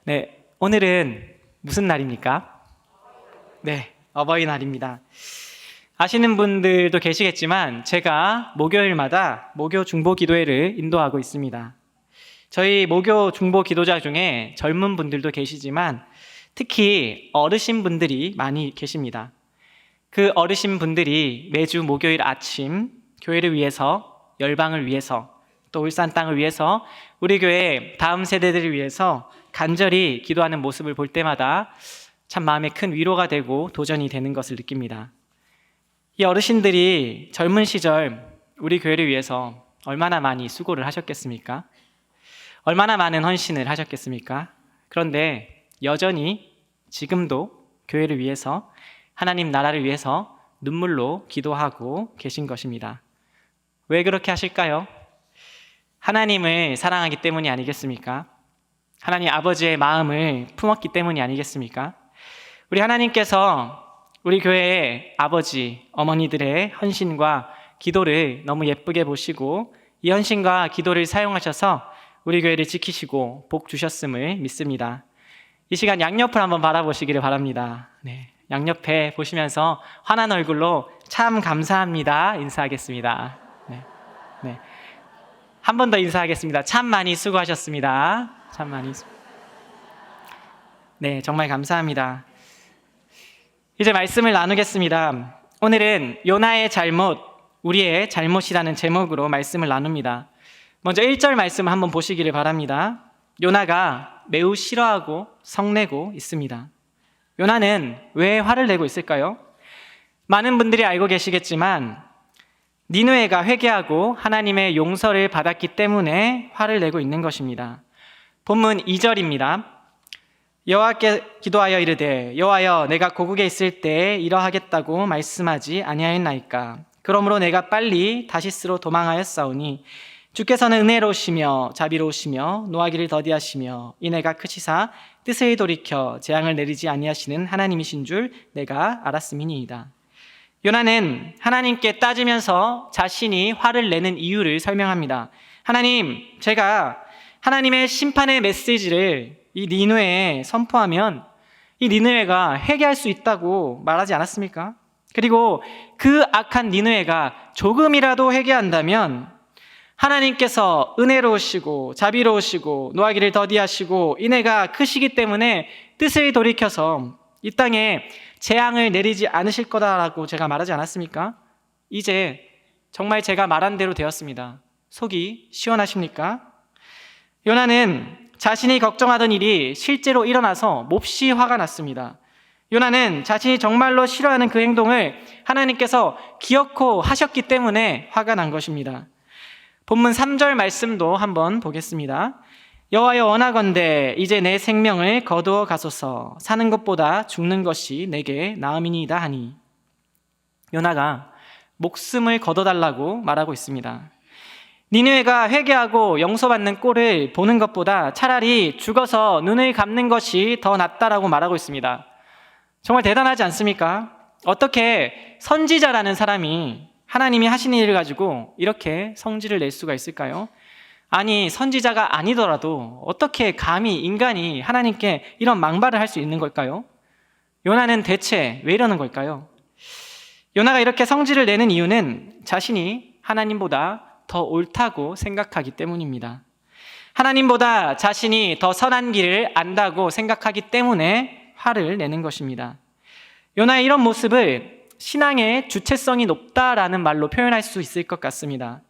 네, 오늘은 무슨 날입니까? 네, 어버이날입니다. 아시는 분들도 계시겠지만 제가 목요일마다 목요 중보 기도회를 인도하고 있습니다. 저희 목요 중보 기도자 중에 젊은 분들도 계시지만 특히 어르신 분들이 많이 계십니다. 그 어르신 분들이 매주 목요일 아침 교회를 위해서, 열방을 위해서, 또 울산 땅을 위해서, 우리 교회 다음 세대들을 위해서 간절히 기도하는 모습을 볼 때마다 참 마음에 큰 위로가 되고 도전이 되는 것을 느낍니다. 이 어르신들이 젊은 시절 우리 교회를 위해서 얼마나 많이 수고를 하셨겠습니까? 얼마나 많은 헌신을 하셨겠습니까? 그런데 여전히 지금도 교회를 위해서, 하나님 나라를 위해서 눈물로 기도하고 계신 것입니다. 왜 그렇게 하실까요? 하나님을 사랑하기 때문이 아니겠습니까? 하나님 아버지의 마음을 품었기 때문이 아니겠습니까? 우리 하나님께서 우리 교회의 아버지, 어머니들의 헌신과 기도를 너무 예쁘게 보시고 이 헌신과 기도를 사용하셔서 우리 교회를 지키시고 복 주셨음을 믿습니다. 이 시간 양옆을 한번 바라보시기를 바랍니다. 네, 양옆에 보시면서 환한 얼굴로 참 감사합니다 인사하겠습니다. 네. 한 번 더 인사하겠습니다. 참 많이 수고하셨습니다. 참 많이 네, 정말 감사합니다. 이제 말씀을 나누겠습니다. 오늘은 요나의 잘못, 우리의 잘못이라는 제목으로 말씀을 나눕니다. 먼저 1절 말씀을 한번 보시기를 바랍니다. 요나가 매우 싫어하고 성내고 있습니다. 요나는 왜 화를 내고 있을까요? 많은 분들이 알고 계시겠지만 니느웨가 회개하고 하나님의 용서를 받았기 때문에 화를 내고 있는 것입니다. 본문 2절입니다. 여호와께 기도하여 이르되 여호와여 내가 고국에 있을 때 이러하겠다고 말씀하지 아니하였나이까. 그러므로 내가 빨리 다시스로 도망하였사오니 주께서는 은혜로우시며 자비로우시며 노하기를 더디하시며 인애가 크시사 뜻을 돌이켜 재앙을 내리지 아니하시는 하나님이신 줄 내가 알았음이니이다. 요나는 하나님께 따지면서 자신이 화를 내는 이유를 설명합니다. 하나님, 제가 하나님의 심판의 메시지를 이 니느웨에 선포하면 이 니느웨가 회개할 수 있다고 말하지 않았습니까? 그리고 그 악한 니느웨가 조금이라도 회개한다면 하나님께서 은혜로우시고 자비로우시고 노하기를 더디하시고 인애가 크시기 때문에 뜻을 돌이켜서 이 땅에 재앙을 내리지 않으실 거다라고 제가 말하지 않았습니까? 이제 정말 제가 말한 대로 되었습니다. 속이 시원하십니까? 요나는 자신이 걱정하던 일이 실제로 일어나서 몹시 화가 났습니다. 요나는 자신이 정말로 싫어하는 그 행동을 하나님께서 기억코 하셨기 때문에 화가 난 것입니다. 본문 3절 말씀도 한번 보겠습니다. 여호와여 원하건대 이제 내 생명을 거두어 가소서. 사는 것보다 죽는 것이 내게 나음이니이다 하니. 요나가 목숨을 거둬달라고 말하고 있습니다. 니느웨가 회개하고 용서받는 꼴을 보는 것보다 차라리 죽어서 눈을 감는 것이 더 낫다라고 말하고 있습니다. 정말 대단하지 않습니까? 어떻게 선지자라는 사람이 하나님이 하신 일을 가지고 이렇게 성질을 낼 수가 있을까요? 아니, 선지자가 아니더라도 어떻게 감히 인간이 하나님께 이런 망발을 할 수 있는 걸까요? 요나는 대체 왜 이러는 걸까요? 요나가 이렇게 성질을 내는 이유는 자신이 하나님보다 더 옳다고 생각하기 때문입니다. 하나님보다 자신이 더 선한 길을 안다고 생각하기 때문에 화를 내는 것입니다. 요나의 이런 모습을 신앙의 주체성이 높다라는 말로 표현할 수 있을 것 같습니다.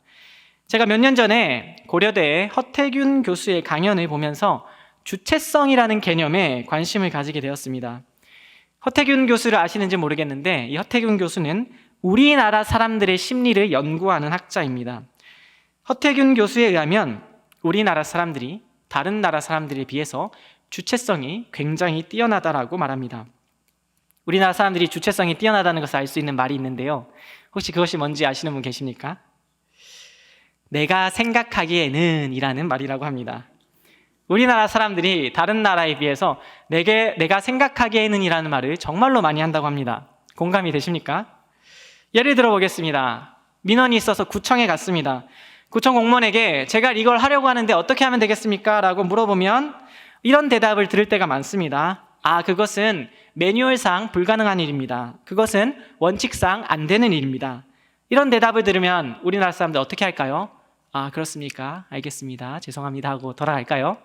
제가 몇 년 전에 고려대 허태균 교수의 강연을 보면서 주체성이라는 개념에 관심을 가지게 되었습니다. 허태균 교수를 아시는지 모르겠는데 이 허태균 교수는 우리나라 사람들의 심리를 연구하는 학자입니다. 허태균 교수에 의하면 우리나라 사람들이 다른 나라 사람들에 비해서 주체성이 굉장히 뛰어나다라고 말합니다. 우리나라 사람들이 주체성이 뛰어나다는 것을 알 수 있는 말이 있는데요. 혹시 그것이 뭔지 아시는 분 계십니까? 내가 생각하기에는 이라는 말이라고 합니다. 우리나라 사람들이 다른 나라에 비해서 내가 생각하기에는 이라는 말을 정말로 많이 한다고 합니다. 공감이 되십니까? 예를 들어 보겠습니다. 민원이 있어서 구청에 갔습니다. 구청 공무원에게 제가 이걸 하려고 하는데 어떻게 하면 되겠습니까? 라고 물어보면 이런 대답을 들을 때가 많습니다. 그것은 매뉴얼상 불가능한 일입니다. 그것은 원칙상 안 되는 일입니다. 이런 대답을 들으면 우리나라 사람들 어떻게 할까요? 그렇습니까? 알겠습니다. 죄송합니다 하고 돌아갈까요?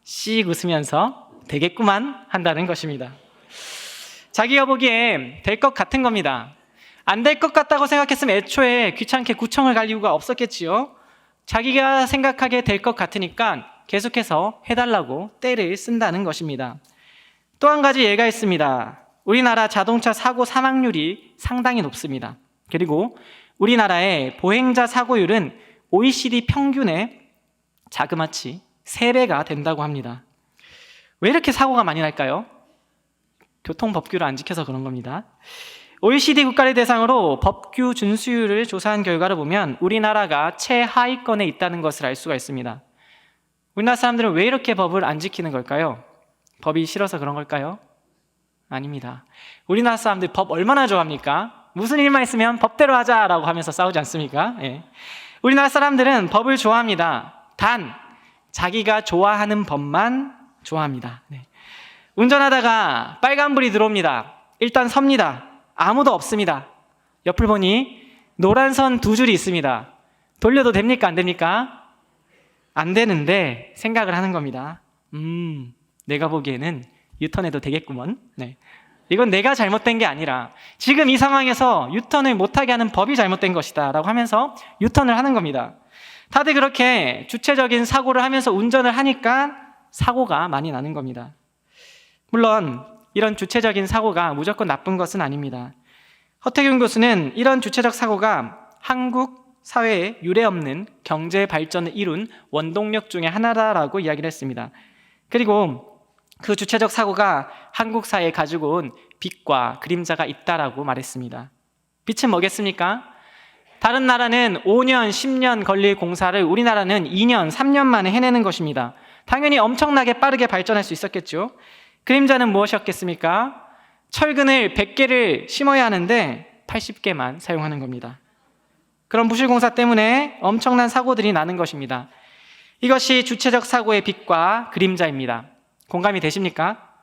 씩 웃으면서 되겠구만 한다는 것입니다. 자기가 보기에 될 것 같은 겁니다. 안 될 것 같다고 생각했으면 애초에 귀찮게 구청을 갈 이유가 없었겠지요. 자기가 생각하기에 될 것 같으니까 계속해서 해달라고 떼를 쓴다는 것입니다. 또 한 가지 예가 있습니다. 우리나라 자동차 사고 사망률이 상당히 높습니다. 그리고 우리나라의 보행자 사고율은 OECD 평균의 자그마치 3배가 된다고 합니다. 왜 이렇게 사고가 많이 날까요? 교통법규를 안 지켜서 그런 겁니다. OECD 국가를 대상으로 법규 준수율을 조사한 결과를 보면 우리나라가 최하위권에 있다는 것을 알 수가 있습니다. 우리나라 사람들은 왜 이렇게 법을 안 지키는 걸까요? 법이 싫어서 그런 걸까요? 아닙니다. 우리나라 사람들 법 얼마나 좋아합니까? 무슨 일만 있으면 법대로 하자라고 하면서 싸우지 않습니까? 예. 우리나라 사람들은 법을 좋아합니다. 단 자기가 좋아하는 법만 좋아합니다. 네. 운전하다가 빨간불이 들어옵니다. 일단 섭니다. 아무도 없습니다. 옆을 보니 노란 선 2줄이 있습니다. 돌려도 됩니까? 안 됩니까? 안 되는데 생각을 하는 겁니다. 내가 보기에는 유턴해도 되겠구먼. 네. 이건 내가 잘못된 게 아니라 지금 이 상황에서 유턴을 못하게 하는 법이 잘못된 것이다 라고 하면서 유턴을 하는 겁니다. 다들 그렇게 주체적인 사고를 하면서 운전을 하니까 사고가 많이 나는 겁니다. 물론 이런 주체적인 사고가 무조건 나쁜 것은 아닙니다. 허태균 교수는 이런 주체적 사고가 한국 사회에 유례없는 경제 발전을 이룬 원동력 중에 하나다라고 이야기를 했습니다. 그리고 그 주체적 사고가 한국 사회에 가지고 온 빛과 그림자가 있다라고 말했습니다. 빛은 뭐겠습니까? 다른 나라는 5년, 10년 걸릴 공사를 우리나라는 2년, 3년 만에 해내는 것입니다. 당연히 엄청나게 빠르게 발전할 수 있었겠죠. 그림자는 무엇이었겠습니까? 철근을 100개를 심어야 하는데 80개만 사용하는 겁니다. 그런 부실공사 때문에 엄청난 사고들이 나는 것입니다. 이것이 주체적 사고의 빛과 그림자입니다. 공감이 되십니까?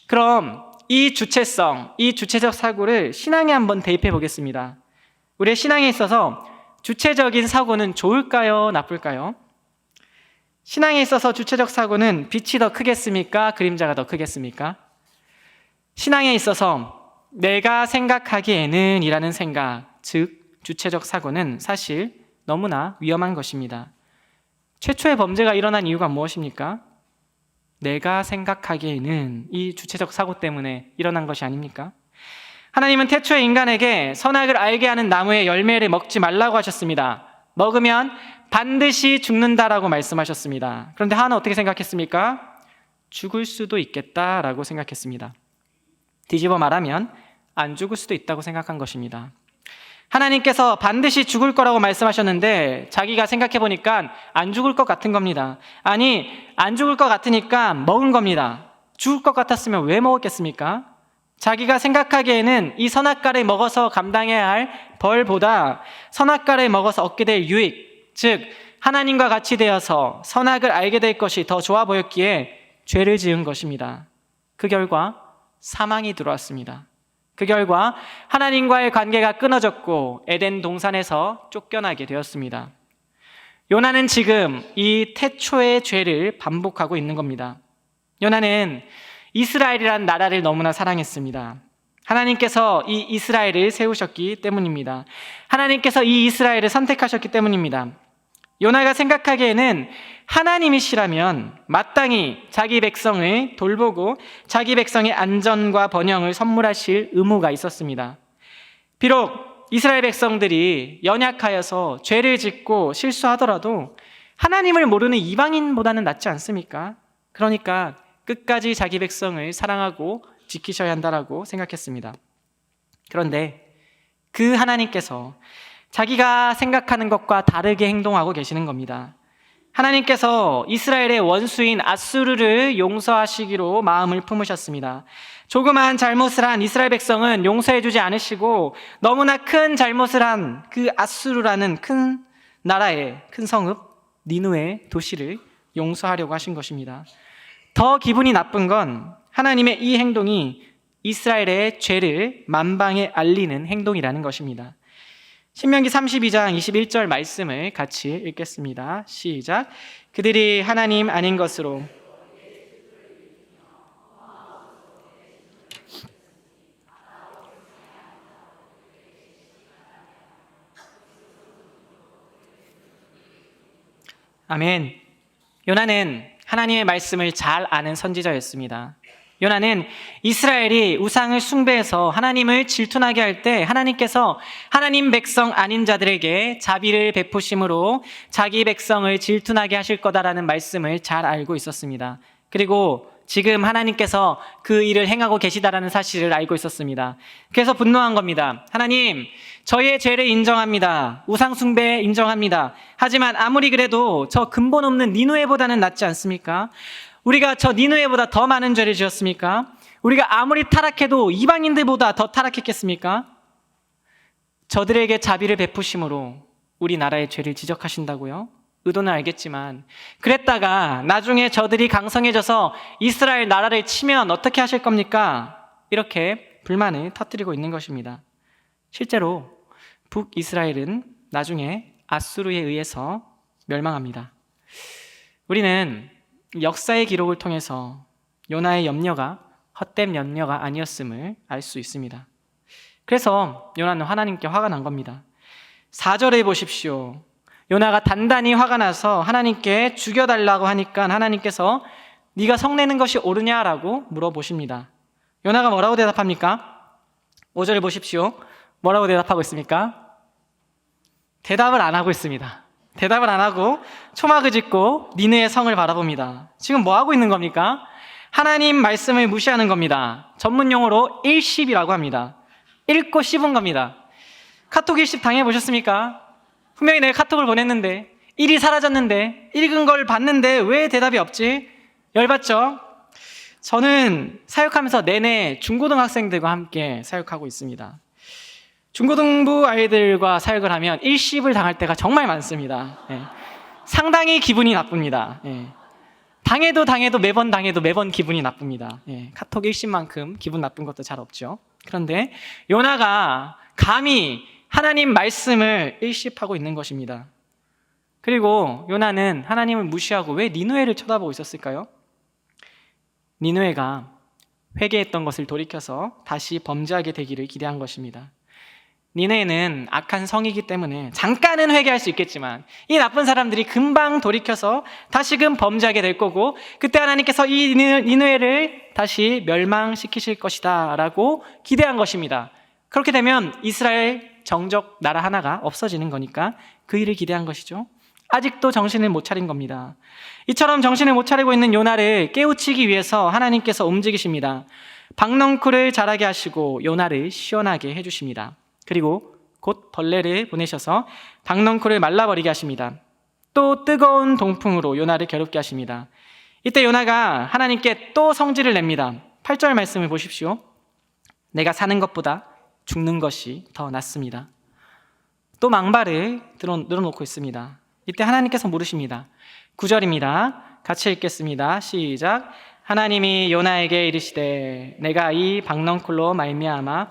그럼 이 주체성, 이 주체적 사고를 신앙에 한번 대입해 보겠습니다. 우리의 신앙에 있어서 주체적인 사고는 좋을까요? 나쁠까요? 신앙에 있어서 주체적 사고는 빛이 더 크겠습니까? 그림자가 더 크겠습니까? 신앙에 있어서 내가 생각하기에는 이라는 생각, 즉 주체적 사고는 사실 너무나 위험한 것입니다. 최초의 범죄가 일어난 이유가 무엇입니까? 내가 생각하기에는 이 주체적 사고 때문에 일어난 것이 아닙니까? 하나님은 태초에 인간에게 선악을 알게 하는 나무의 열매를 먹지 말라고 하셨습니다. 먹으면 반드시 죽는다라고 말씀하셨습니다. 그런데 하나는 어떻게 생각했습니까? 죽을 수도 있겠다라고 생각했습니다. 뒤집어 말하면 안 죽을 수도 있다고 생각한 것입니다. 하나님께서 반드시 죽을 거라고 말씀하셨는데 자기가 생각해 보니까 안 죽을 것 같은 겁니다. 아니, 안 죽을 것 같으니까 먹은 겁니다. 죽을 것 같았으면 왜 먹었겠습니까? 자기가 생각하기에는 이 선악과를 먹어서 감당해야 할 벌보다 선악과를 먹어서 얻게 될 유익, 즉 하나님과 같이 되어서 선악을 알게 될 것이 더 좋아 보였기에 죄를 지은 것입니다. 그 결과 사망이 들어왔습니다. 그 결과 하나님과의 관계가 끊어졌고 에덴 동산에서 쫓겨나게 되었습니다. 요나는 지금 이 태초의 죄를 반복하고 있는 겁니다. 요나는 이스라엘이라는 나라를 너무나 사랑했습니다. 하나님께서 이 이스라엘을 세우셨기 때문입니다. 하나님께서 이 이스라엘을 선택하셨기 때문입니다. 요나가 생각하기에는 하나님이시라면 마땅히 자기 백성을 돌보고 자기 백성의 안전과 번영을 선물하실 의무가 있었습니다. 비록 이스라엘 백성들이 연약하여서 죄를 짓고 실수하더라도 하나님을 모르는 이방인보다는 낫지 않습니까? 그러니까 끝까지 자기 백성을 사랑하고 지키셔야 한다라고 생각했습니다. 그런데 그 하나님께서 자기가 생각하는 것과 다르게 행동하고 계시는 겁니다. 하나님께서 이스라엘의 원수인 아수르를 용서하시기로 마음을 품으셨습니다. 조그마한 잘못을 한 이스라엘 백성은 용서해주지 않으시고 너무나 큰 잘못을 한 그 아수르라는 큰 나라의 큰 성읍 니느웨 도시를 용서하려고 하신 것입니다. 더 기분이 나쁜 건 하나님의 이 행동이 이스라엘의 죄를 만방에 알리는 행동이라는 것입니다. 신명기 32장 21절 말씀을 같이 읽겠습니다. 시작. 그들이 하나님 아닌 것으로 아멘. 요나는 하나님의 말씀을 잘 아는 선지자였습니다. 요나는 이스라엘이 우상을 숭배해서 하나님을 질투나게 할 때 하나님께서 하나님 백성 아닌 자들에게 자비를 베푸심으로 자기 백성을 질투나게 하실 거다라는 말씀을 잘 알고 있었습니다. 그리고 지금 하나님께서 그 일을 행하고 계시다라는 사실을 알고 있었습니다. 그래서 분노한 겁니다. 하나님, 저희의 죄를 인정합니다. 우상 숭배 인정합니다. 하지만 아무리 그래도 저 근본 없는 니느웨보다는 낫지 않습니까? 우리가 저 니느웨보다 더 많은 죄를 지었습니까? 우리가 아무리 타락해도 이방인들보다 더 타락했겠습니까? 저들에게 자비를 베푸심으로 우리나라의 죄를 지적하신다고요? 의도는 알겠지만 그랬다가 나중에 저들이 강성해져서 이스라엘 나라를 치면 어떻게 하실 겁니까? 이렇게 불만을 터뜨리고 있는 것입니다. 실제로 북이스라엘은 나중에 아수르에 의해서 멸망합니다. 우리는 역사의 기록을 통해서 요나의 염려가 헛된 염려가 아니었음을 알 수 있습니다. 그래서 요나는 하나님께 화가 난 겁니다. 4절에 보십시오. 요나가 단단히 화가 나서 하나님께 죽여달라고 하니까 하나님께서 네가 성내는 것이 옳으냐라고 물어보십니다. 요나가 뭐라고 대답합니까? 5절을 보십시오. 뭐라고 대답하고 있습니까? 대답을 안 하고 있습니다. 대답을 안 하고 초막을 짓고 니느의 성을 바라봅니다. 지금 뭐 하고 있는 겁니까? 하나님 말씀을 무시하는 겁니다. 전문 용어로 일십이라고 합니다. 읽고 씹은 겁니다. 카톡 일십 당해보셨습니까? 분명히 내가 카톡을 보냈는데 일이 사라졌는데 읽은 걸 봤는데 왜 대답이 없지? 열받죠? 저는 사역하면서 내내 중고등학생들과 함께 사역하고 있습니다. 중고등부 아이들과 사역을 하면 일십을 당할 때가 정말 많습니다. 상당히 기분이 나쁩니다. 당해도 매번 기분이 나쁩니다. 카톡 일십만큼 기분 나쁜 것도 잘 없죠. 그런데 요나가 감히 하나님 말씀을 일십하고 있는 것입니다. 그리고 요나는 하나님을 무시하고 왜 니느웨를 쳐다보고 있었을까요? 니느웨가 회개했던 것을 돌이켜서 다시 범죄하게 되기를 기대한 것입니다. 니느웨는 악한 성이기 때문에 잠깐은 회개할 수 있겠지만 이 나쁜 사람들이 금방 돌이켜서 다시금 범죄하게 될 거고 그때 하나님께서 이 니느웨를 다시 멸망시키실 것이다 라고 기대한 것입니다. 그렇게 되면 이스라엘 정적 나라 하나가 없어지는 거니까 그 일을 기대한 것이죠. 아직도 정신을 못 차린 겁니다. 이처럼 정신을 못 차리고 있는 요나를 깨우치기 위해서 하나님께서 움직이십니다. 박넝쿨을 자라게 하시고 요나를 시원하게 해주십니다. 그리고 곧 벌레를 보내셔서 박넝쿨을 말라버리게 하십니다. 또 뜨거운 동풍으로 요나를 괴롭게 하십니다. 이때 요나가 하나님께 또 성질을 냅니다. 8절 말씀을 보십시오. 내가 사는 것보다 죽는 것이 더 낫습니다. 또 망발을 늘어놓고 있습니다. 이때 하나님께서 물으십니다. 9절입니다. 같이 읽겠습니다. 시작. 하나님이 요나에게 이르시되 내가 이 박넝쿨로 말미암아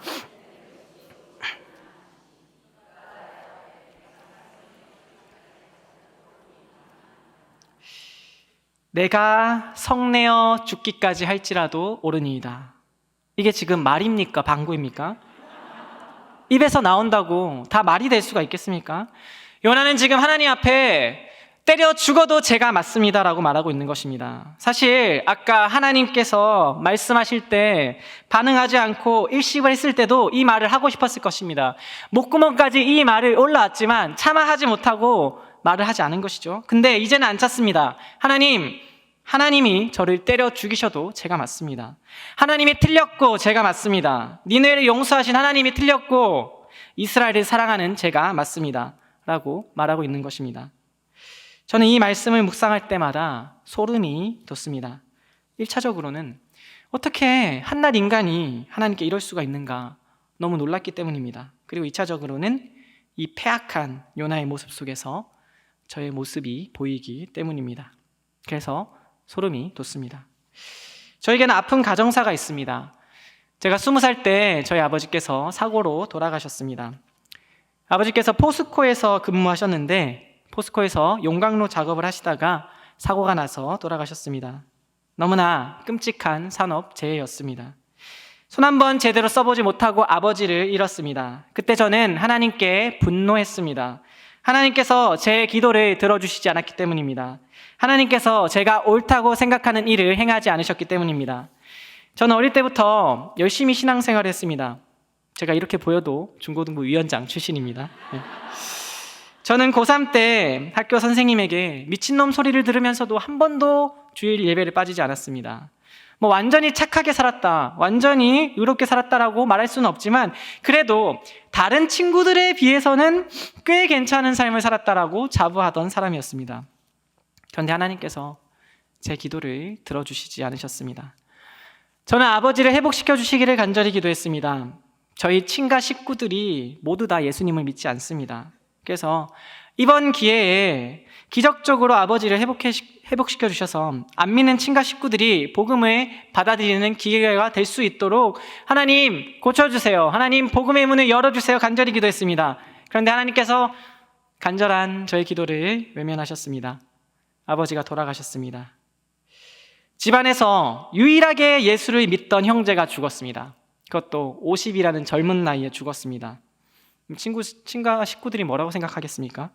내가 성내어 죽기까지 할지라도 옳으니이다. 이게 지금 말입니까? 방구입니까? 입에서 나온다고 다 말이 될 수가 있겠습니까? 요나는 지금 하나님 앞에 때려 죽어도 제가 맞습니다라고 말하고 있는 것입니다. 사실 아까 하나님께서 말씀하실 때 반응하지 않고 일십을 했을 때도 이 말을 하고 싶었을 것입니다. 목구멍까지 이 말을 올라왔지만 차마 하지 못하고 말을 하지 않은 것이죠. 근데 이제는 안 찼습니다. 하나님이 저를 때려 죽이셔도 제가 맞습니다. 하나님이 틀렸고 제가 맞습니다. 니느웨를 용서하신 하나님이 틀렸고 이스라엘을 사랑하는 제가 맞습니다. 라고 말하고 있는 것입니다. 저는 이 말씀을 묵상할 때마다 소름이 돋습니다. 1차적으로는 어떻게 한낱 인간이 하나님께 이럴 수가 있는가 너무 놀랐기 때문입니다. 그리고 2차적으로는 이 패악한 요나의 모습 속에서 저의 모습이 보이기 때문입니다. 그래서 소름이 돋습니다. 저에게는 아픈 가정사가 있습니다. 제가 20살 때 저희 아버지께서 사고로 돌아가셨습니다. 아버지께서 포스코에서 근무하셨는데 포스코에서 용광로 작업을 하시다가 사고가 나서 돌아가셨습니다. 너무나 끔찍한 산업재해였습니다. 손 한 번 제대로 써보지 못하고 아버지를 잃었습니다. 그때 저는 하나님께 분노했습니다. 하나님께서 제 기도를 들어주시지 않았기 때문입니다. 하나님께서 제가 옳다고 생각하는 일을 행하지 않으셨기 때문입니다. 저는 어릴 때부터 열심히 신앙생활을 했습니다. 제가 이렇게 보여도 중고등부 위원장 출신입니다. 저는 고3 때 학교 선생님에게 미친놈 소리를 들으면서도 한 번도 주일 예배를 빠지지 않았습니다. 완전히 착하게 살았다, 완전히 의롭게 살았다라고 말할 수는 없지만 그래도 다른 친구들에 비해서는 꽤 괜찮은 삶을 살았다라고 자부하던 사람이었습니다. 그런데 하나님께서 제 기도를 들어주시지 않으셨습니다. 저는 아버지를 회복시켜 주시기를 간절히 기도했습니다. 저희 친가 식구들이 모두 다 예수님을 믿지 않습니다. 그래서 이번 기회에 기적적으로 아버지를 회복시켜 주셔서 안 믿는 친가 식구들이 복음을 받아들이는 기회가 될 수 있도록 하나님 고쳐주세요, 하나님 복음의 문을 열어주세요 간절히 기도했습니다. 그런데 하나님께서 간절한 저의 기도를 외면하셨습니다. 아버지가 돌아가셨습니다. 집안에서 유일하게 예수를 믿던 형제가 죽었습니다. 그것도 50이라는 젊은 나이에 죽었습니다. 친가 식구들이 뭐라고 생각하겠습니까?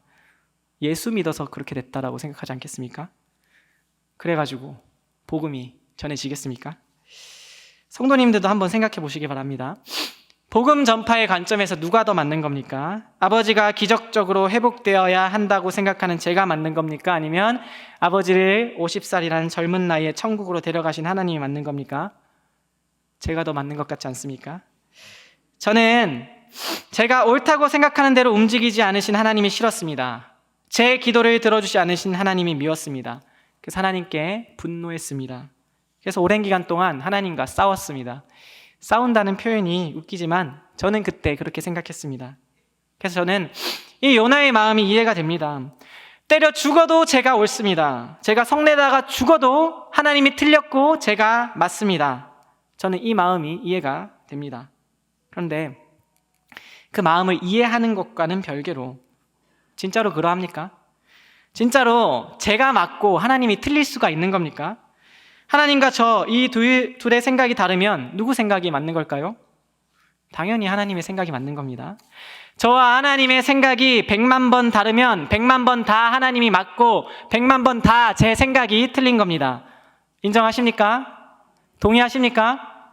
예수 믿어서 그렇게 됐다라고 생각하지 않겠습니까? 그래가지고 복음이 전해지겠습니까? 성도님들도 한번 생각해 보시기 바랍니다. 복음 전파의 관점에서 누가 더 맞는 겁니까? 아버지가 기적적으로 회복되어야 한다고 생각하는 제가 맞는 겁니까? 아니면 아버지를 50살이라는 젊은 나이에 천국으로 데려가신 하나님이 맞는 겁니까? 제가 더 맞는 것 같지 않습니까? 저는 제가 옳다고 생각하는 대로 움직이지 않으신 하나님이 싫었습니다. 제 기도를 들어주지 않으신 하나님이 미웠습니다. 그래서 하나님께 분노했습니다. 그래서 오랜 기간 동안 하나님과 싸웠습니다. 싸운다는 표현이 웃기지만 저는 그때 그렇게 생각했습니다. 그래서 저는 이 요나의 마음이 이해가 됩니다. 때려 죽어도 제가 옳습니다. 제가 성내다가 죽어도 하나님이 틀렸고 제가 맞습니다. 저는 이 마음이 이해가 됩니다. 그런데 그 마음을 이해하는 것과는 별개로 진짜로 그러합니까? 진짜로 제가 맞고 하나님이 틀릴 수가 있는 겁니까? 하나님과 저 이 둘의 생각이 다르면 누구 생각이 맞는 걸까요? 당연히 하나님의 생각이 맞는 겁니다. 저와 하나님의 생각이 100만 번 다르면 100만 번 다 하나님이 맞고 100만 번 다 제 생각이 틀린 겁니다. 인정하십니까? 동의하십니까?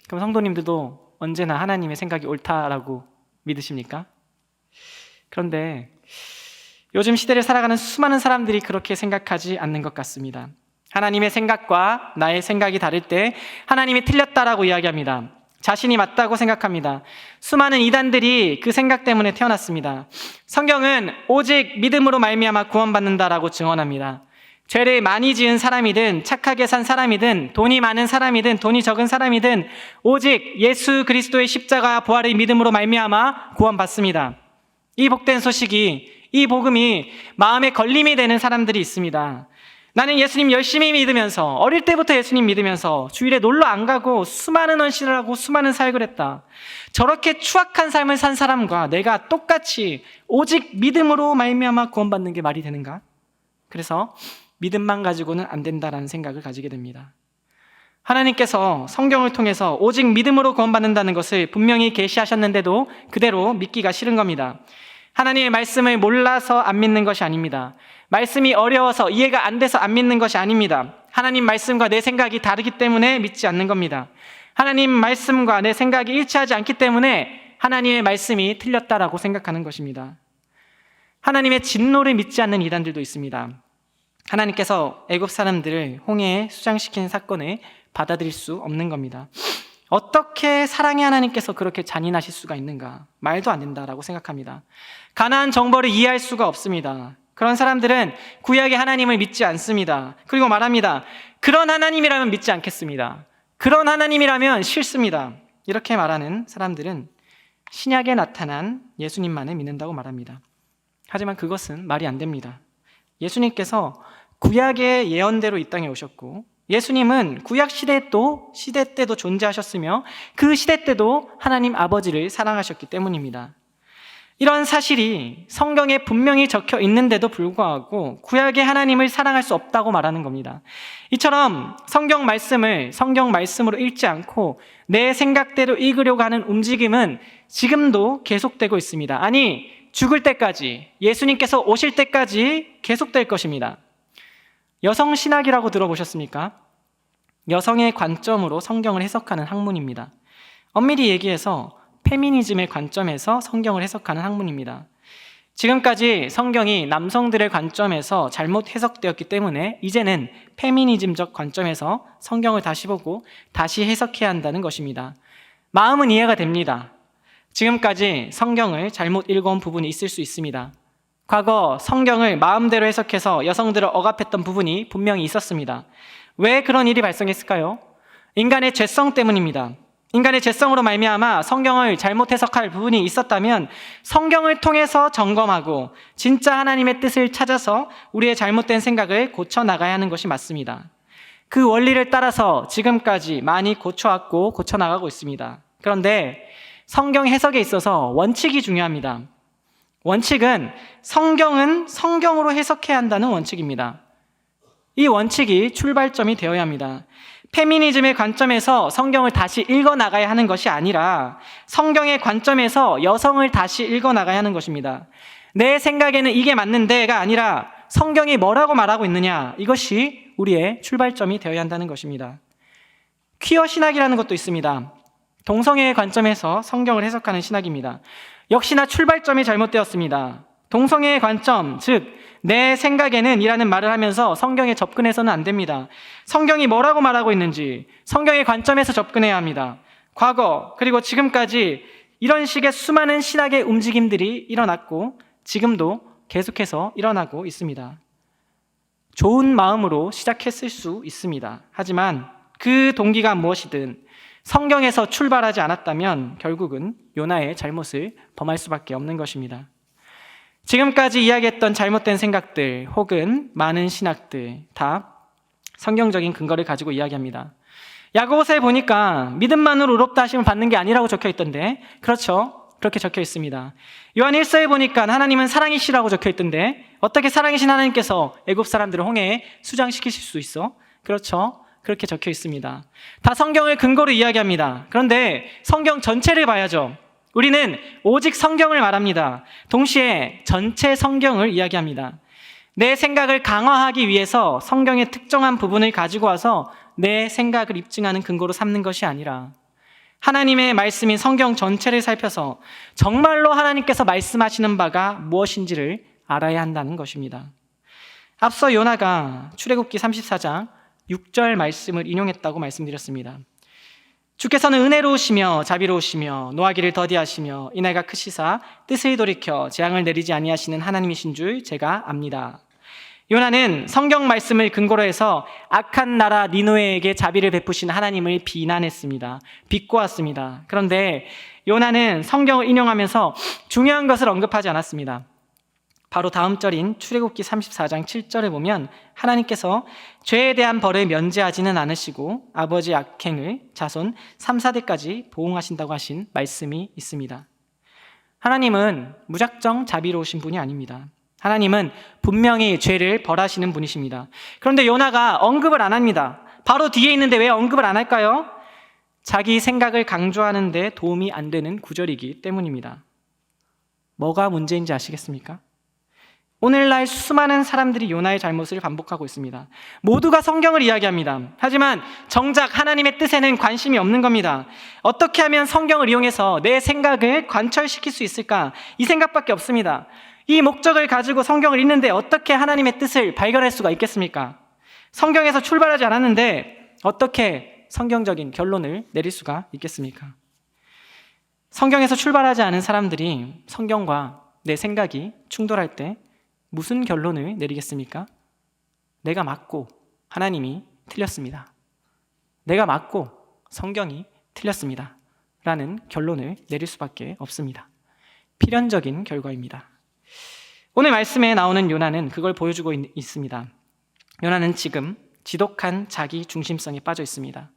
그럼 성도님들도 언제나 하나님의 생각이 옳다라고 믿으십니까? 그런데 요즘 시대를 살아가는 수많은 사람들이 그렇게 생각하지 않는 것 같습니다. 하나님의 생각과 나의 생각이 다를 때 하나님이 틀렸다라고 이야기합니다. 자신이 맞다고 생각합니다. 수많은 이단들이 그 생각 때문에 태어났습니다. 성경은 오직 믿음으로 말미암아 구원받는다라고 증언합니다. 죄를 많이 지은 사람이든 착하게 산 사람이든 돈이 많은 사람이든 돈이 적은 사람이든 오직 예수 그리스도의 십자가 부활의 믿음으로 말미암아 구원받습니다. 이 복된 소식이, 이 복음이 마음에 걸림이 되는 사람들이 있습니다. 나는 예수님 열심히 믿으면서 어릴 때부터 예수님 믿으면서 주일에 놀러 안 가고 수많은 헌신을 하고 수많은 사역을 했다. 저렇게 추악한 삶을 산 사람과 내가 똑같이 오직 믿음으로 말미암아 구원받는 게 말이 되는가? 그래서 믿음만 가지고는 안 된다라는 생각을 가지게 됩니다. 하나님께서 성경을 통해서 오직 믿음으로 구원받는다는 것을 분명히 계시하셨는데도 그대로 믿기가 싫은 겁니다. 하나님의 말씀을 몰라서 안 믿는 것이 아닙니다. 말씀이 어려워서 이해가 안 돼서 안 믿는 것이 아닙니다. 하나님 말씀과 내 생각이 다르기 때문에 믿지 않는 겁니다. 하나님 말씀과 내 생각이 일치하지 않기 때문에 하나님의 말씀이 틀렸다라고 생각하는 것입니다. 하나님의 진노를 믿지 않는 이단들도 있습니다. 하나님께서 애굽 사람들을 홍해에 수장시킨 사건을 받아들일 수 없는 겁니다. 어떻게 사랑의 하나님께서 그렇게 잔인하실 수가 있는가? 말도 안 된다라고 생각합니다. 가나안 정벌을 이해할 수가 없습니다. 그런 사람들은 구약의 하나님을 믿지 않습니다. 그리고 말합니다. 그런 하나님이라면 믿지 않겠습니다. 그런 하나님이라면 싫습니다. 이렇게 말하는 사람들은 신약에 나타난 예수님만을 믿는다고 말합니다. 하지만 그것은 말이 안 됩니다. 예수님께서 구약의 예언대로 이 땅에 오셨고, 예수님은 구약 시대 때도 존재하셨으며 그 시대 때도 하나님 아버지를 사랑하셨기 때문입니다. 이런 사실이 성경에 분명히 적혀 있는데도 불구하고 구약의 하나님을 사랑할 수 없다고 말하는 겁니다. 이처럼 성경 말씀으로 읽지 않고 내 생각대로 읽으려고 하는 움직임은 지금도 계속되고 있습니다. 아니, 죽을 때까지, 예수님께서 오실 때까지 계속될 것입니다. 여성 신학이라고 들어보셨습니까? 여성의 관점으로 성경을 해석하는 학문입니다. 엄밀히 얘기해서 페미니즘의 관점에서 성경을 해석하는 학문입니다. 지금까지 성경이 남성들의 관점에서 잘못 해석되었기 때문에 이제는 페미니즘적 관점에서 성경을 다시 보고 다시 해석해야 한다는 것입니다. 마음은 이해가 됩니다. 지금까지 성경을 잘못 읽어온 부분이 있을 수 있습니다. 과거 성경을 마음대로 해석해서 여성들을 억압했던 부분이 분명히 있었습니다. 왜 그런 일이 발생했을까요? 인간의 죄성 때문입니다. 인간의 죄성으로 말미암아 성경을 잘못 해석할 부분이 있었다면 성경을 통해서 점검하고 진짜 하나님의 뜻을 찾아서 우리의 잘못된 생각을 고쳐나가야 하는 것이 맞습니다. 그 원리를 따라서 지금까지 많이 고쳐왔고 고쳐나가고 있습니다. 그런데 성경 해석에 있어서 원칙이 중요합니다. 원칙은 성경은 성경으로 해석해야 한다는 원칙입니다. 이 원칙이 출발점이 되어야 합니다. 페미니즘의 관점에서 성경을 다시 읽어나가야 하는 것이 아니라 성경의 관점에서 여성을 다시 읽어나가야 하는 것입니다. 내 생각에는 이게 맞는데가 아니라 성경이 뭐라고 말하고 있느냐, 이것이 우리의 출발점이 되어야 한다는 것입니다. 퀴어 신학이라는 것도 있습니다. 동성애의 관점에서 성경을 해석하는 신학입니다. 역시나 출발점이 잘못되었습니다. 동성애의 관점, 즉 내 생각에는 이라는 말을 하면서 성경에 접근해서는 안 됩니다. 성경이 뭐라고 말하고 있는지 성경의 관점에서 접근해야 합니다. 과거 그리고 지금까지 이런 식의 수많은 신학의 움직임들이 일어났고 지금도 계속해서 일어나고 있습니다. 좋은 마음으로 시작했을 수 있습니다. 하지만 그 동기가 무엇이든 성경에서 출발하지 않았다면 결국은 요나의 잘못을 범할 수밖에 없는 것입니다. 지금까지 이야기했던 잘못된 생각들 혹은 많은 신학들 다 성경적인 근거를 가지고 이야기합니다. 야고보서에 보니까 믿음만으로 의롭다 하심을 받는 게 아니라고 적혀 있던데, 그렇죠? 그렇게 적혀 있습니다. 요한 1서에 보니까 하나님은 사랑이시라고 적혀 있던데 어떻게 사랑이신 하나님께서 애굽 사람들을 홍해에 수장시키실 수 있어? 그렇죠? 그렇게 적혀 있습니다. 다 성경을 근거로 이야기합니다. 그런데 성경 전체를 봐야죠. 우리는 오직 성경을 말합니다. 동시에 전체 성경을 이야기합니다. 내 생각을 강화하기 위해서 성경의 특정한 부분을 가지고 와서 내 생각을 입증하는 근거로 삼는 것이 아니라 하나님의 말씀인 성경 전체를 살펴서 정말로 하나님께서 말씀하시는 바가 무엇인지를 알아야 한다는 것입니다. 앞서 요나가 출애굽기 34장 6절 말씀을 인용했다고 말씀드렸습니다. 주께서는 은혜로우시며 자비로우시며 노하기를 더디하시며 인애가 크시사 뜻을 돌이켜 재앙을 내리지 아니하시는 하나님이신 줄 제가 압니다. 요나는 성경 말씀을 근거로 해서 악한 나라 니느웨에게 자비를 베푸신 하나님을 비난했습니다. 비꼬았습니다. 그런데 요나는 성경을 인용하면서 중요한 것을 언급하지 않았습니다. 바로 다음 절인 출애굽기 34장 7절을 보면 하나님께서 죄에 대한 벌을 면제하지는 않으시고 아버지 악행을 자손 3, 4대까지 보응하신다고 하신 말씀이 있습니다. 하나님은 무작정 자비로우신 분이 아닙니다. 하나님은 분명히 죄를 벌하시는 분이십니다. 그런데 요나가 언급을 안 합니다. 바로 뒤에 있는데 왜 언급을 안 할까요? 자기 생각을 강조하는 데 도움이 안 되는 구절이기 때문입니다. 뭐가 문제인지 아시겠습니까? 오늘날 수많은 사람들이 요나의 잘못을 반복하고 있습니다. 모두가 성경을 이야기합니다. 하지만 정작 하나님의 뜻에는 관심이 없는 겁니다. 어떻게 하면 성경을 이용해서 내 생각을 관철시킬 수 있을까? 이 생각밖에 없습니다. 이 목적을 가지고 성경을 읽는데 어떻게 하나님의 뜻을 발견할 수가 있겠습니까? 성경에서 출발하지 않았는데 어떻게 성경적인 결론을 내릴 수가 있겠습니까? 성경에서 출발하지 않은 사람들이 성경과 내 생각이 충돌할 때 무슨 결론을 내리겠습니까? 내가 맞고 하나님이 틀렸습니다. 내가 맞고 성경이 틀렸습니다. 라는 결론을 내릴 수밖에 없습니다. 필연적인 결과입니다. 오늘 말씀에 나오는 요나는 그걸 보여주고 있습니다. 요나는 지금 지독한 자기 중심성에 빠져 있습니다.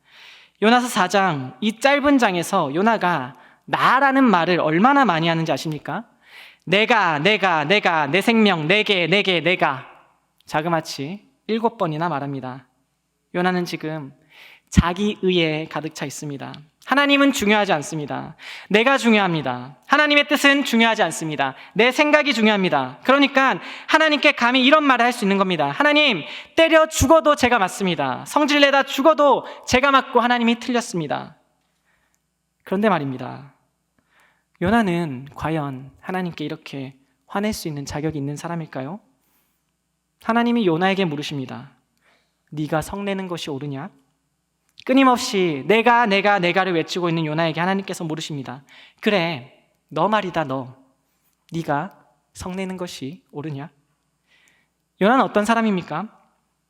요나서 4장, 이 짧은 장에서 요나가 나라는 말을 얼마나 많이 하는지 아십니까? 내가, 내 생명, 내가 자그마치 7번이나 말합니다. 요나는 지금 자기 의에 가득 차 있습니다. 하나님은 중요하지 않습니다. 내가 중요합니다. 하나님의 뜻은 중요하지 않습니다. 내 생각이 중요합니다. 그러니까 하나님께 감히 이런 말을 할 수 있는 겁니다. 하나님, 때려 죽어도 제가 맞습니다. 성질내다 죽어도 제가 맞고 하나님이 틀렸습니다. 그런데 말입니다. 요나는 과연 하나님께 이렇게 화낼 수 있는 자격이 있는 사람일까요? 하나님이 요나에게 물으십니다. 네가 성내는 것이 옳으냐? 끊임없이 내가를 외치고 있는 요나에게 하나님께서 물으십니다. 그래, 너 말이다, 네가 성내는 것이 옳으냐? 요나는 어떤 사람입니까?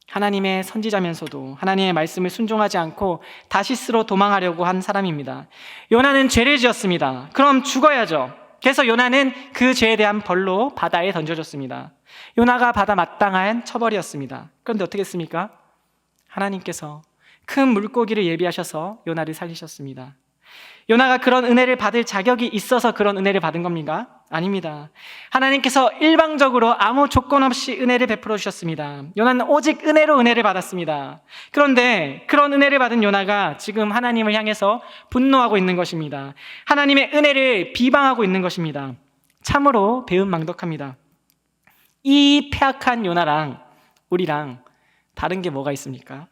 하나님의 선지자면서도 하나님의 말씀을 순종하지 않고 다시스로 도망하려고 한 사람입니다. 요나는 죄를 지었습니다. 그럼 죽어야죠. 그래서 요나는 그 죄에 대한 벌로 바다에 던져졌습니다. 요나가 받아 마땅한 처벌이었습니다. 그런데 어떻게 했습니까? 하나님께서 큰 물고기를 예비하셔서 요나를 살리셨습니다. 요나가 그런 은혜를 받을 자격이 있어서 그런 은혜를 받은 겁니까? 아닙니다. 하나님께서 일방적으로 아무 조건 없이 은혜를 베풀어 주셨습니다. 요나는 오직 은혜로 은혜를 받았습니다. 그런데 그런 은혜를 받은 요나가 지금 하나님을 향해서 분노하고 있는 것입니다. 하나님의 은혜를 비방하고 있는 것입니다. 참으로 배은망덕합니다. 이 폐악한 요나랑 우리랑 다른 게 뭐가 있습니까?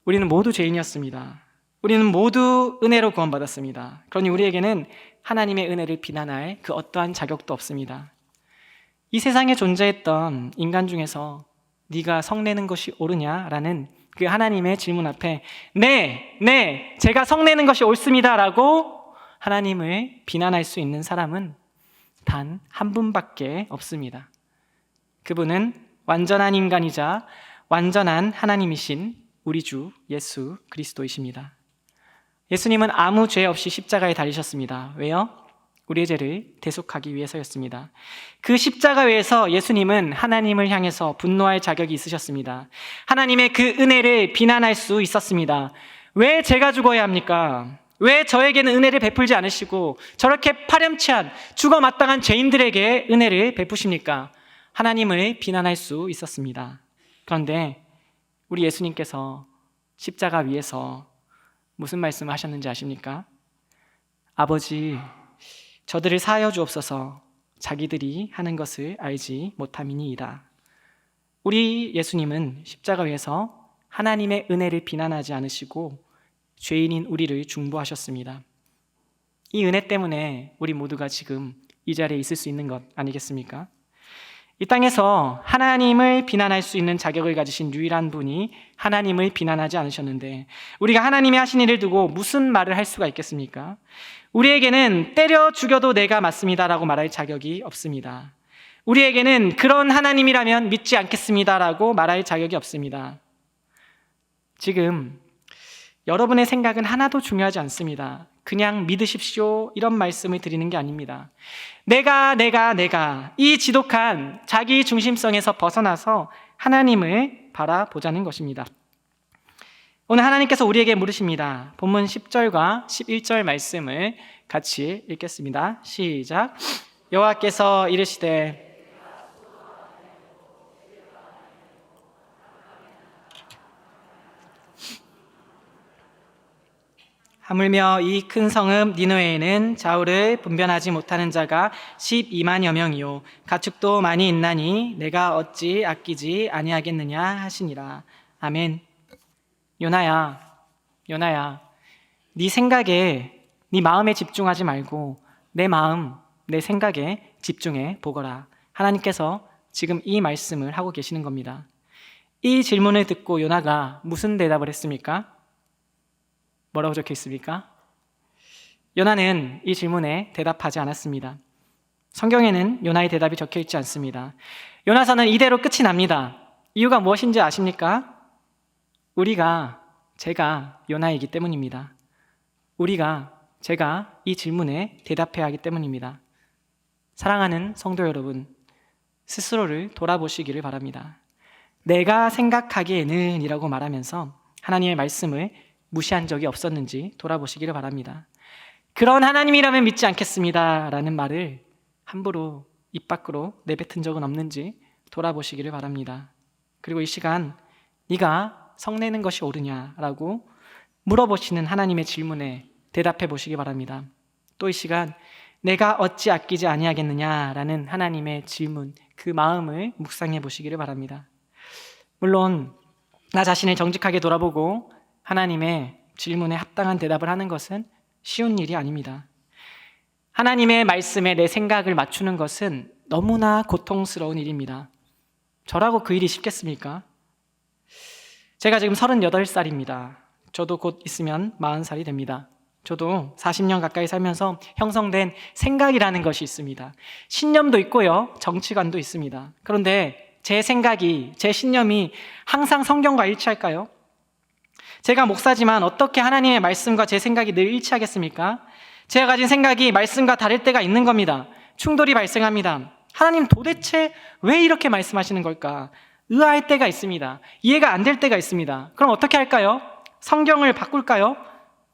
우리는 모두 죄인이었습니다. 우리는 모두 은혜로 구원받았습니다. 그러니 우리에게는 하나님의 은혜를 비난할 그 어떠한 자격도 없습니다. 이 세상에 존재했던 인간 중에서 네가 성내는 것이 옳으냐라는 그 하나님의 질문 앞에 네, 제가 성내는 것이 옳습니다 라고 하나님을 비난할 수 있는 사람은 단 한 분밖에 없습니다. 그분은 완전한 인간이자 완전한 하나님이신 우리 주 예수 그리스도이십니다. 예수님은 아무 죄 없이 십자가에 달리셨습니다. 왜요? 우리의 죄를 대속하기 위해서였습니다. 그 십자가 외에서 예수님은 하나님을 향해서 분노할 자격이 있으셨습니다. 하나님의 그 은혜를 비난할 수 있었습니다. 왜 제가 죽어야 합니까? 왜 저에게는 은혜를 베풀지 않으시고 저렇게 파렴치한 죽어 마땅한 죄인들에게 은혜를 베푸십니까? 하나님을 비난할 수 있었습니다. 그런데 우리 예수님께서 십자가 위에서 무슨 말씀을 하셨는지 아십니까? 아버지, 저들을 사하여 주옵소서. 자기들이 하는 것을 알지 못함이니이다. 우리 예수님은 십자가 위에서 하나님의 은혜를 비난하지 않으시고 죄인인 우리를 중보하셨습니다. 이 은혜 때문에 우리 모두가 지금 이 자리에 있을 수 있는 것 아니겠습니까? 이 땅에서 하나님을 비난할 수 있는 자격을 가지신 유일한 분이 하나님을 비난하지 않으셨는데 우리가 하나님이 하신 일을 두고 무슨 말을 할 수가 있겠습니까? 우리에게는 때려 죽여도 내가 맞습니다라고 말할 자격이 없습니다. 우리에게는 그런 하나님이라면 믿지 않겠습니다라고 말할 자격이 없습니다. 지금 여러분의 생각은 하나도 중요하지 않습니다. 그냥 믿으십시오 이런 말씀을 드리는 게 아닙니다. 내가 이 지독한 자기 중심성에서 벗어나서 하나님을 바라보자는 것입니다. 오늘 하나님께서 우리에게 물으십니다. 본문 10절과 11절 말씀을 같이 읽겠습니다. 시작. 여호와께서 이르시되 하물며 이 큰 성읍 니느웨에는 좌우를 분별하지 못하는 자가 12만여 명이요 가축도 많이 있나니 내가 어찌 아끼지 아니하겠느냐 하시니라. 아멘. 요나야, 네 생각에, 네 마음에 집중하지 말고 내 마음, 내 생각에 집중해 보거라. 하나님께서 지금 이 말씀을 하고 계시는 겁니다. 이 질문을 듣고 요나가 무슨 대답을 했습니까? 뭐라고 적혀 있습니까? 요나는 이 질문에 대답하지 않았습니다. 성경에는 요나의 대답이 적혀 있지 않습니다. 요나서는 이대로 끝이 납니다. 이유가 무엇인지 아십니까? 제가 요나이기 때문입니다. 제가 이 질문에 대답해야 하기 때문입니다. 사랑하는 성도 여러분, 스스로를 돌아보시기를 바랍니다. 내가 생각하기에는 이라고 말하면서 하나님의 말씀을 무시한 적이 없었는지 돌아보시기를 바랍니다. 그런 하나님이라면 믿지 않겠습니다 라는 말을 함부로 입 밖으로 내뱉은 적은 없는지 돌아보시기를 바랍니다. 그리고 이 시간 네가 성내는 것이 옳으냐라고 물어보시는 하나님의 질문에 대답해 보시기 바랍니다. 또 이 시간 내가 어찌 아끼지 아니하겠느냐라는 하나님의 질문, 그 마음을 묵상해 보시기를 바랍니다. 물론 나 자신을 정직하게 돌아보고 하나님의 질문에 합당한 대답을 하는 것은 쉬운 일이 아닙니다. 하나님의 말씀에 내 생각을 맞추는 것은 너무나 고통스러운 일입니다. 저라고 그 일이 쉽겠습니까? 제가 지금 38살입니다. 저도 곧 있으면 40살이 됩니다. 저도 40년 가까이 살면서 형성된 생각이라는 것이 있습니다. 신념도 있고요, 정치관도 있습니다. 그런데 제 생각이, 제 신념이 항상 성경과 일치할까요? 제가 목사지만 어떻게 하나님의 말씀과 제 생각이 늘 일치하겠습니까? 제가 가진 생각이 말씀과 다를 때가 있는 겁니다. 충돌이 발생합니다. 하나님 도대체 왜 이렇게 말씀하시는 걸까? 의아할 때가 있습니다. 이해가 안 될 때가 있습니다. 그럼 어떻게 할까요? 성경을 바꿀까요?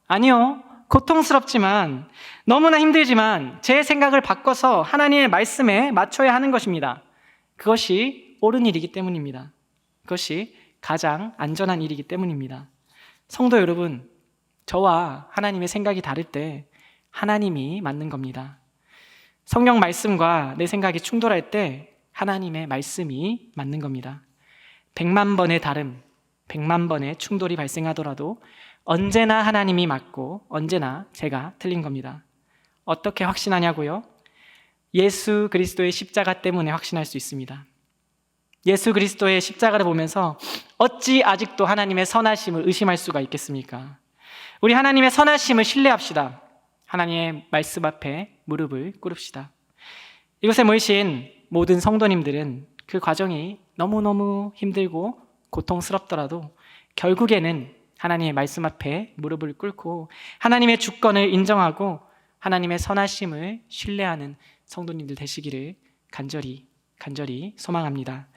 아니요. 고통스럽지만, 너무나 힘들지만 제 생각을 바꿔서 하나님의 말씀에 맞춰야 하는 것입니다. 그것이 옳은 일이기 때문입니다. 그것이 가장 안전한 일이기 때문입니다. 성도 여러분, 저와 하나님의 생각이 다를 때 하나님이 맞는 겁니다. 성경 말씀과 내 생각이 충돌할 때 하나님의 말씀이 맞는 겁니다. 100만 번의 다름, 100만 번의 충돌이 발생하더라도 언제나 하나님이 맞고 언제나 제가 틀린 겁니다. 어떻게 확신하냐고요? 예수 그리스도의 십자가 때문에 확신할 수 있습니다. 예수 그리스도의 십자가를 보면서 어찌 아직도 하나님의 선하심을 의심할 수가 있겠습니까? 우리 하나님의 선하심을 신뢰합시다. 하나님의 말씀 앞에 무릎을 꿇읍시다. 이곳에 모이신 모든 성도님들은 그 과정이 너무너무 힘들고 고통스럽더라도 결국에는 하나님의 말씀 앞에 무릎을 꿇고 하나님의 주권을 인정하고 하나님의 선하심을 신뢰하는 성도님들 되시기를 간절히 소망합니다.